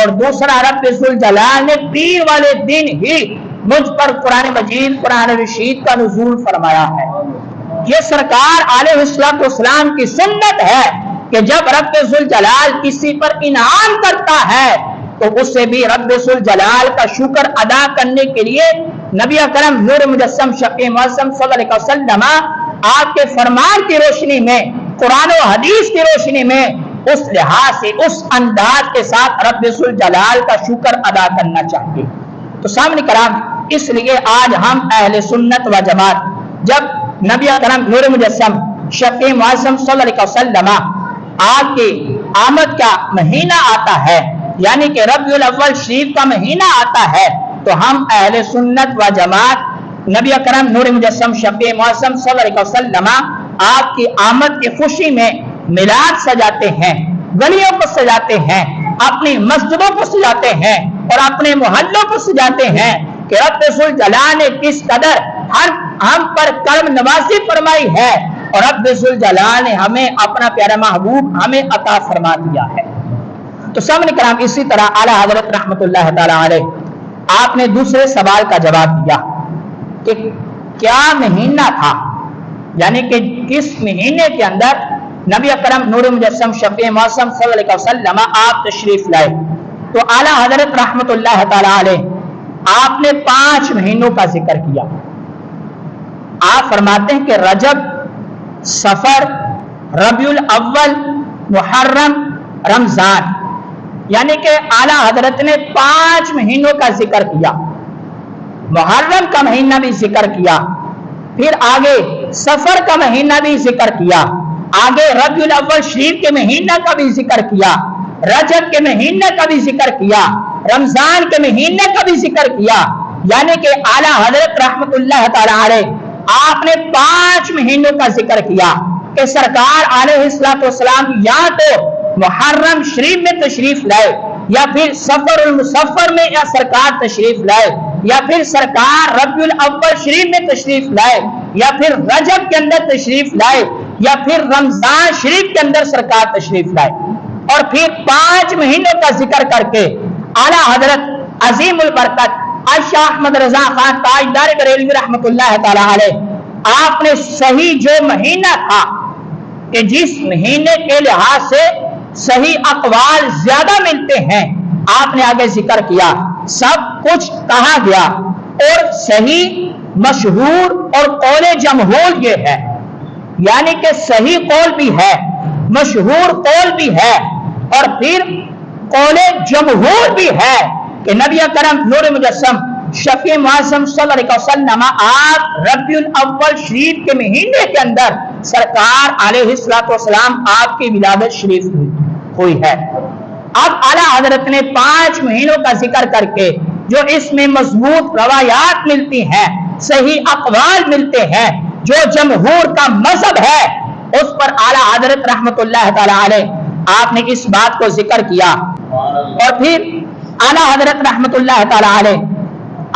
اور دوسرا رب ذوالجلال نے پیر والے دن ہی مجھ پر قرآن مجید قرآن رشید کا نزول فرمایا ہے۔ یہ سرکار علیہ السلام کی سنت ہے کہ جب رب ذوالجلال کسی پر انعام کرتا ہے تو اسے بھی رب ذوالجلال کا شکر ادا کرنے کے لیے نبی اکرم نور مجسم شفیع معظم صلی اللہ علیہ وسلم آپ کے فرمان کی روشنی میں، قرآن و حدیث کی روشنی میں اس لحاظ سے اس انداز کے ساتھ رب ذوالجلال کا شکر ادا کرنا چاہیے۔ تو سامنے کرام، اس لیے آج ہم اہل سنت و جماعت جب نبی اکرم نور مجسم شفیع معظم صلی اللہ علیہ وسلم آپ کی آمد کا مہینہ آتا ہے، یعنی کہ ربیع الاول شریف کا مہینہ آتا ہے، تو ہم اہل سنت و جماعت نبی اکرم نور مجسم شفیع معظم صلی اللہ علیہ وسلم آپ کی آمد کی خوشی میں میلاد سجاتے ہیں، گلیوں کو سجاتے ہیں، اپنی مسجدوں کو سجاتے ہیں اور اپنے محلوں کو سجاتے ہیں کہ رب ذوالجلال نے کس قدر ہم پر کرم نوازی فرمائی ہے اور رب ذوالجلال نے ہمیں اپنا پیارا محبوب ہمیں عطا فرما دیا ہے۔ تو سامنے کرام، اسی طرح اعلیٰ حضرت رحمت اللہ تعالی علیہ آپ نے دوسرے سوال کا جواب دیا کہ کیا مہینہ تھا، یعنی کہ کس مہینے کے اندر نبی اکرم نور مجسم شفیع معظم صلی اللہ علیہ وسلم آپ تشریف لائے۔ تو اعلیٰ حضرت رحمت اللہ تعالی علیہ آپ نے 5 مہینوں کا ذکر کیا۔ آپ فرماتے ہیں کہ رجب، صفر، ربیع الاول، محرم، رمضان، یعنی کہ اعلیٰ حضرت نے 5 مہینوں کا ذکر کیا۔ محرم کا مہینہ بھی ذکر کیا، پھر آگے صفر کا مہینہ بھی ذکر کیا، آگے ربیع الاول شریف کے مہینہ کا بھی ذکر کیا، رجب کے مہینہ کا بھی ذکر کیا، رمضان کے مہینہ کا بھی ذکر کیا، یعنی کہ اعلیٰ حضرت رحمت اللہ تعالی علیہ آپ نے 5 مہینوں کا ذکر کیا کہ سرکار علیہ السلام یا تو محرم شریف میں تشریف لائے، یا پھر صفر المصفر میں یا سرکار تشریف لائے، یا پھر سرکار ربیع الاول شریف میں تشریف لائے، یا پھر رجب کے اندر تشریف لائے، یا پھر رمضان شریف کے اندر سرکار تشریف لائے۔ اور پھر 5 مہینوں کا ذکر کر کے اعلیٰ حضرت عظیم البرکت شاہ احمد رضا خان تاجدار بریلوی رحمت اللہ تعالی علیہ آپ نے صحیح جو مہینہ تھا کہ جس مہینے کے لحاظ سے صحیح اقوال زیادہ ملتے ہیں، آپ نے آگے ذکر کیا، سب کچھ کہا گیا، اور صحیح مشہور اور قول جمہور یہ ہے، یعنی کہ صحیح قول بھی ہے، مشہور قول بھی ہے، اور پھر قول جمہور بھی ہے کہ نبی اکرم نور مجسم شفیع معظم صلی اللہ علیہ وسلم آپ ربیع الاول شریف کے مہینے کے اندر سرکار علیہ السلام آپ کی ولادت شریف ہوئی ہے۔ اب اعلیٰ حضرت نے 5 مہینوں کا ذکر کر کے جو اس میں مضبوط روایات ملتی ہیں، صحیح اقوال ملتے ہیں، جو جمہور کا مذہب ہے، اس پر اعلیٰ حضرت رحمت اللہ تعالی علیہ آپ نے اس بات کو ذکر کیا۔ اور پھر اعلیٰ حضرت رحمت اللہ تعالی علیہ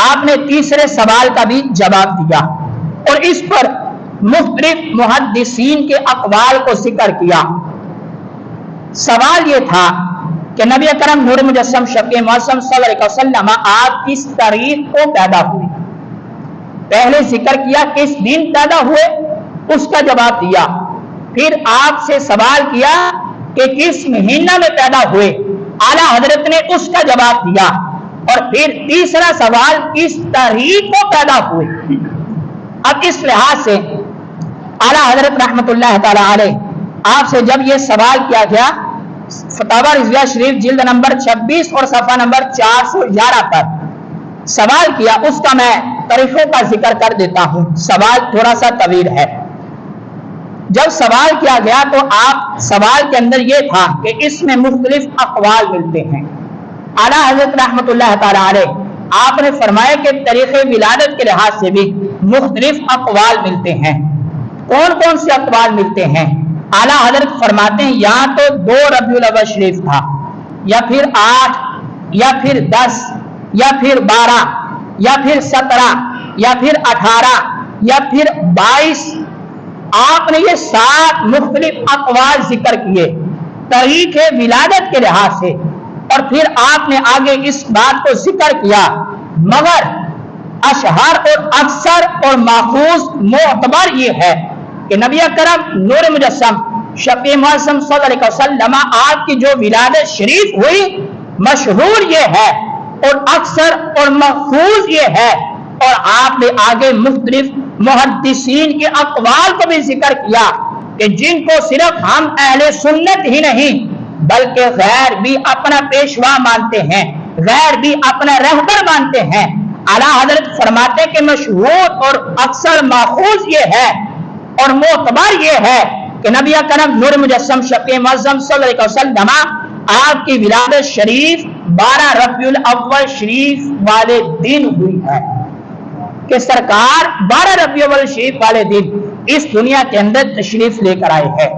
آپ نے تیسرے سوال کا بھی جواب دیا، اور اس پر مختلف محدثین کے اقوال کو ذکر کیا۔ سوال یہ تھا کہ نبی اکرم نور مجسم شفیع معظم صلی اللہ علیہ وسلم آپ کس تاریخ کو پیدا ہوئے؟ پہلے ذکر کیا کس دن پیدا ہوئے، اس کا جواب دیا، پھر آپ سے سوال کیا کہ کس مہینہ میں پیدا ہوئے، اعلیٰ حضرت نے اس کا جواب دیا، اور پھر تیسرا سوال کس تاریخ کو پیدا ہوئے۔ اب اس لحاظ سے اعلیٰ حضرت رحمت اللہ تعالی علیہ آپ سے جب یہ سوال کیا گیا فتاوی رضویہ شریف جلد نمبر 26 اور صفحہ نمبر 411 پر سوال کیا، اس کا میں طریقوں کا ذکر کر دیتا ہوں، سوال تھوڑا سا طویل ہے۔ جب سوال کیا گیا تو آپ سوال کے اندر یہ تھا کہ اس میں مختلف اقوال ملتے ہیں۔ اعلیٰ حضرت رحمت اللہ تعالی علیہ آپ نے فرمایا کہ طریق ولادت کے لحاظ سے بھی مختلف اقوال ملتے ہیں۔ کون کون سے اقوال ملتے ہیں؟ اعلیٰ حضرت فرماتے ہیں یا تو 2 ربیع الاول شریف تھا، یا پھر 8، یا پھر 10، یا پھر 12، یا پھر 17، یا پھر 18، یا پھر 22۔ آپ نے یہ 7 مختلف اقوال ذکر کیے تاریخ ولادت کے لحاظ سے۔ اور پھر آپ نے آگے اس بات کو ذکر کیا مگر اشہر اور اکثر اور ماخوذ معتبر یہ ہے کہ نبی اکرم نور مجسم شفیع معظم صلی اللہ علیہ وسلم آپ کی جو ولادت شریف ہوئی مشہور یہ ہے اور اکثر اور محفوظ یہ ہے، اور آپ نے آگے مختلف محدثین کے اقوال کو بھی ذکر کیا کہ جن کو صرف ہم اہل سنت ہی نہیں بلکہ غیر بھی اپنا پیشوا مانتے ہیں، غیر بھی اپنا رہبر مانتے ہیں۔ اعلیٰ حضرت فرماتے کہ مشہور اور اکثر ماخوذ یہ ہے اور معتبر یہ ہے کہ نبی اکرم نور مجسم شفیع معظم صلی اللہ علیہ وسلم آپ کی ولادت شریف 12 ربیع الاول شریف والے دن ہوئی ہے، کہ سرکار 12 ربیع الاول شریف والے دن اس دنیا کے اندر تشریف لے کر آئے ہیں۔